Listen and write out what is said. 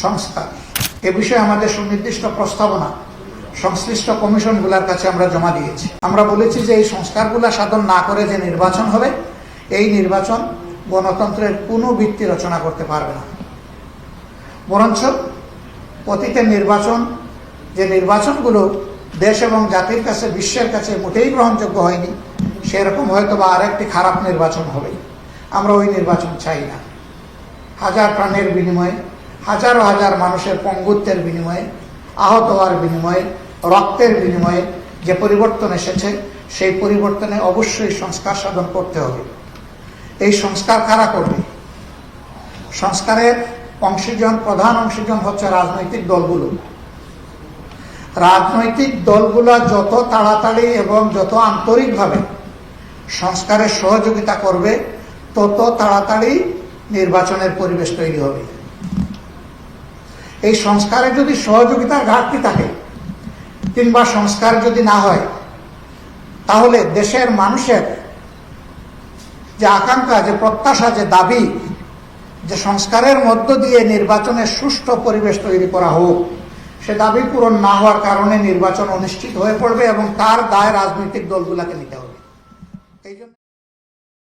সংস্কার, এ বিষয়ে আমাদের সুনির্দিষ্ট প্রস্তাবনা সংশ্লিষ্ট কমিশনগুলোর কাছে আমরা জমা দিয়েছি। আমরা বলেছি যে এই সংস্কারগুলো সাধন না করে যে নির্বাচন হবে, এই নির্বাচন গণতন্ত্রের কোনো ভিত্তি রচনা করতে পারবে না। বরঞ্চ অতীতের নির্বাচন, যে নির্বাচনগুলো দেশ এবং জাতির কাছে, বিশ্বের কাছে মোটেই গ্রহণযোগ্য হয়নি, সেরকম হয়তো বা আরেকটি খারাপ নির্বাচন হবে। আমরা ওই নির্বাচন চাই না। হাজার প্রাণের বিনিময়ে, হাজারো হাজার মানুষের পঙ্গুত্বের বিনিময়ে, আহত হওয়ার বিনিময়ে, রক্তের বিনিময়ে যে পরিবর্তন এসেছে, সেই পরিবর্তনে অবশ্যই সংস্কার সাধন করতে হবে। এই সংস্কার কারা করবে? সংস্কারের প্রধান অংশীজন হচ্ছে রাজনৈতিক দলগুলো। রাজনৈতিক দলগুলো যত তাড়াতাড়ি এবং যত আন্তরিকভাবে সংস্কারের সহযোগিতা করবে, তত তাড়াতাড়ি নির্বাচনের পরিবেশ তৈরি হবে। এই সংস্কারে যদি সহযোগিতার ঘাটতি থাকে কিংবা সংস্কার যদি না হয়, তাহলে দেশের মানুষের যে আকাঙ্ক্ষা, যে প্রত্যাশা, যে দাবি, যে সংস্কারের মধ্য দিয়ে নির্বাচনের সুষ্ঠু পরিবেশ তৈরি করা হোক, সে দাবি পূরণ না হওয়ার কারণে নির্বাচন অনিশ্চিত হয়ে পড়বে এবং তার দায় রাজনৈতিক দলগুলোকে নিতে হবে। এই জন্য